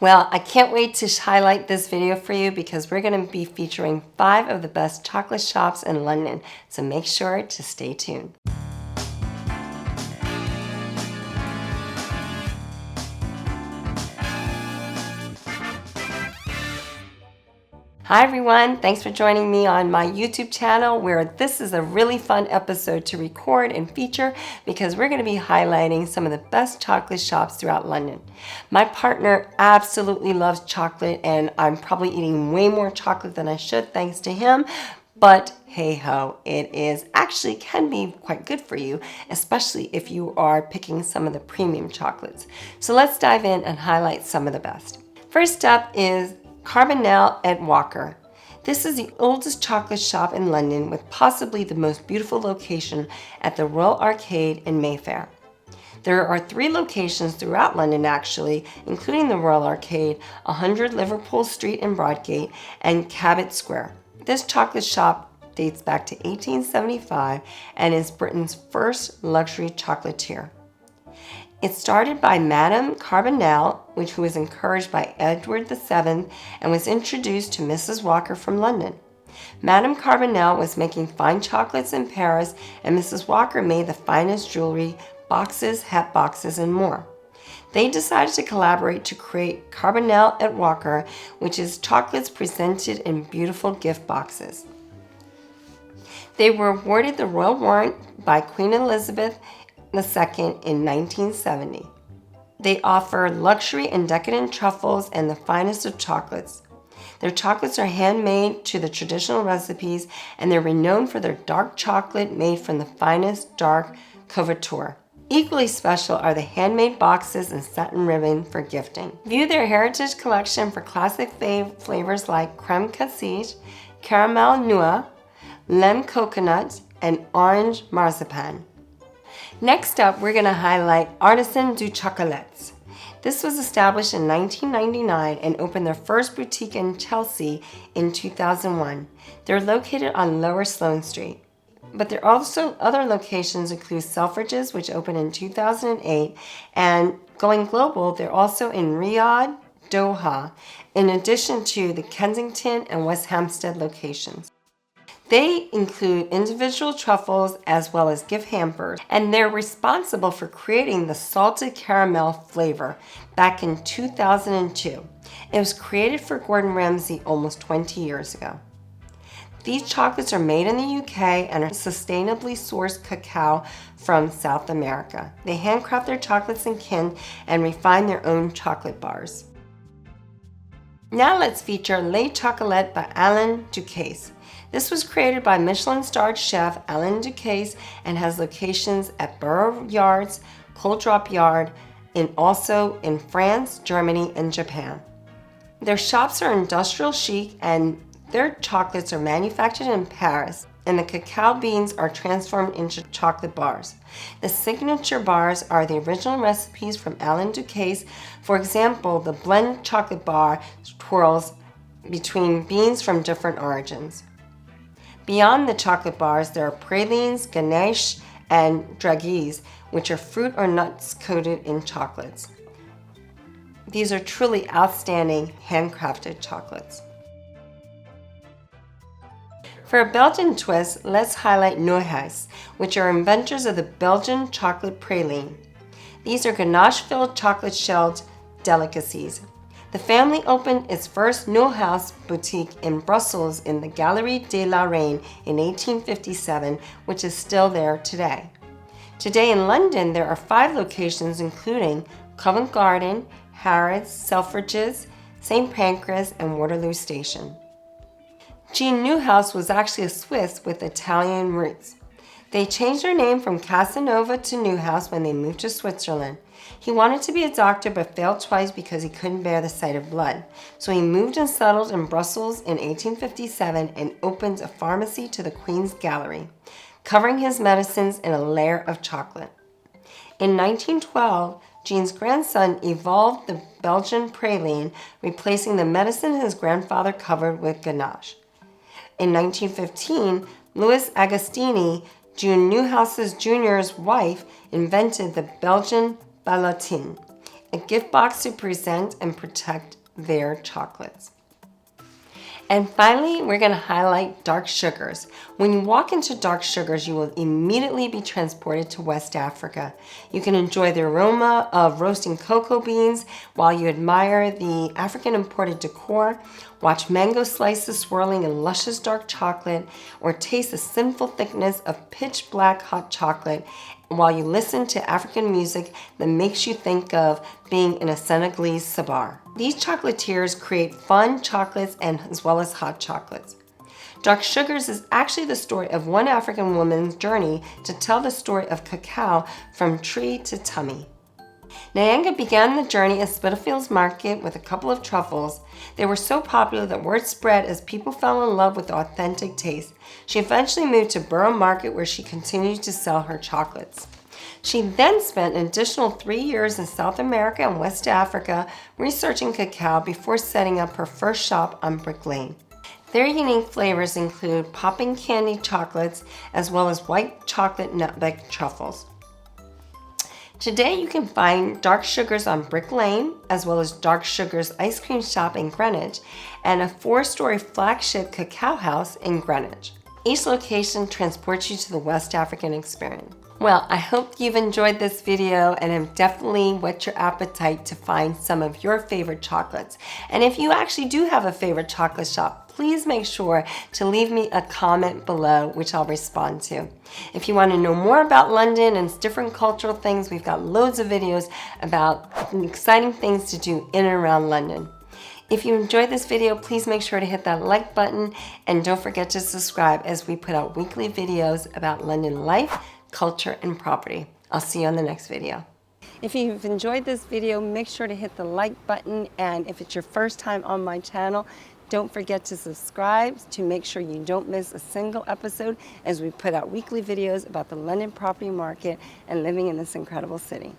Well, I can't wait to highlight this video for you because we're going to be featuring 5 of the best chocolate shops in London, so make sure to stay tuned. Hi everyone, thanks for joining me on my YouTube channel where this is a really fun episode to record and feature because we're going to be highlighting some of the best chocolate shops throughout London. My partner absolutely loves chocolate and I'm probably eating way more chocolate than I should thanks to him, but hey ho, it is actually can be quite good for you, especially if you are picking some of the premium chocolates. So let's dive in and highlight some of the best. First up is Charbonnel at Walker. This is the oldest chocolate shop in London with possibly the most beautiful location at the Royal Arcade in Mayfair. There are 3 locations throughout London actually, including the Royal Arcade, 100 Liverpool Street in Broadgate, and Cabot Square. This chocolate shop dates back to 1875 and is Britain's first luxury chocolatier. It started by Madame Charbonnel, which was encouraged by Edward VII and was introduced to Mrs. Walker from London. Madame Charbonnel was making fine chocolates in Paris and Mrs. Walker made the finest jewelry, boxes, hat boxes, and more. They decided to collaborate to create Charbonnel at Walker, which is chocolates presented in beautiful gift boxes. They were awarded the Royal Warrant by Queen Elizabeth II in 1970. They offer luxury and decadent truffles and the finest of chocolates. Their chocolates are handmade to the traditional recipes and they're renowned for their dark chocolate made from the finest dark couverture. Equally special are the handmade boxes and satin ribbon for gifting. View their heritage collection for classic flavors like Crème Cassis, caramel Noix, lemon coconut, and orange marzipan. Next up, we're going to highlight Artisan du Chocolat. This was established in 1999 and opened their first boutique in Chelsea in 2001. They're located on Lower Sloane Street. But there are also other locations include Selfridges, which opened in 2008, and going global, they're also in Riyadh, Doha, in addition to the Kensington and West Hampstead locations. They include individual truffles as well as gift hampers, and they're responsible for creating the salted caramel flavor back in 2002. It was created for Gordon Ramsay almost 20 years ago. These chocolates are made in the UK and are sustainably sourced cacao from South America. They handcraft their chocolates in Kin and refine their own chocolate bars. Now let's feature Le Chocolat by Alain Ducasse. This was created by Michelin-starred chef Alain Ducasse and has locations at Borough Yards, Cold Drop Yard, and also in France, Germany, and Japan. Their shops are industrial chic and their chocolates are manufactured in Paris and the cacao beans are transformed into chocolate bars. The signature bars are the original recipes from Alain Ducasse. For example, the blend chocolate bar twirls between beans from different origins. Beyond the chocolate bars, there are pralines, ganache, and dragees, which are fruit or nuts coated in chocolates. These are truly outstanding handcrafted chocolates. For a Belgian twist, let's highlight Noix, which are inventors of the Belgian chocolate praline. These are ganache-filled chocolate-shelled delicacies. The family opened its first Noix boutique in Brussels in the Galerie de la Reine in 1857, which is still there today. Today in London, there are 5 locations including Covent Garden, Harrods, Selfridges, St. Pancras, and Waterloo Station. Jean Neuhaus was actually a Swiss with Italian roots. They changed their name from Casanova to Neuhaus when they moved to Switzerland. He wanted to be a doctor but failed twice because he couldn't bear the sight of blood. So he moved and settled in Brussels in 1857 and opened a pharmacy to the Queen's Gallery, covering his medicines in a layer of chocolate. In 1912, Jean's grandson evolved the Belgian praline, replacing the medicine his grandfather covered with ganache. In 1915, Louis Agostini, June Neuhaus's Jr.'s wife, invented the Belgian ballotine, a gift box to present and protect their chocolates. And finally, we're going to highlight dark sugars. When you walk into dark sugars, you will immediately be transported to West Africa. You can enjoy the aroma of roasting cocoa beans while you admire the African imported decor, watch mango slices swirling in luscious dark chocolate, or taste the sinful thickness of pitch black hot chocolate while you listen to African music that makes you think of being in a Senegalese sabar. These chocolatiers create fun chocolates and as well as hot chocolates. Dark Sugars is actually the story of one African woman's journey to tell the story of cacao from tree to tummy. Nyanga began the journey at Spitalfields Market with a couple of truffles. They were so popular that word spread as people fell in love with the authentic taste. She eventually moved to Borough Market where she continued to sell her chocolates. She then spent an additional 3 years in South America and West Africa researching cacao before setting up her first shop on Brick Lane. Their unique flavors include popping candy chocolates as well as white chocolate nutmeg truffles. Today you can find Dark Sugars on Brick Lane, as well as Dark Sugars Ice Cream Shop in Greenwich, and a 4-story flagship cacao house in Greenwich. Each location transports you to the West African experience. Well, I hope you've enjoyed this video and have definitely whet your appetite to find some of your favorite chocolates. And if you actually do have a favorite chocolate shop, please make sure to leave me a comment below, which I'll respond to. If you want to know more about London and different cultural things, we've got loads of videos about exciting things to do in and around London. If you enjoyed this video, please make sure to hit that like button and don't forget to subscribe as we put out weekly videos about London life, culture, and property. I'll see you on the next video. If you've enjoyed this video, make sure to hit the like button, and if it's your first time on my channel, don't forget to subscribe to make sure you don't miss a single episode as we put out weekly videos about the London property market and living in this incredible city.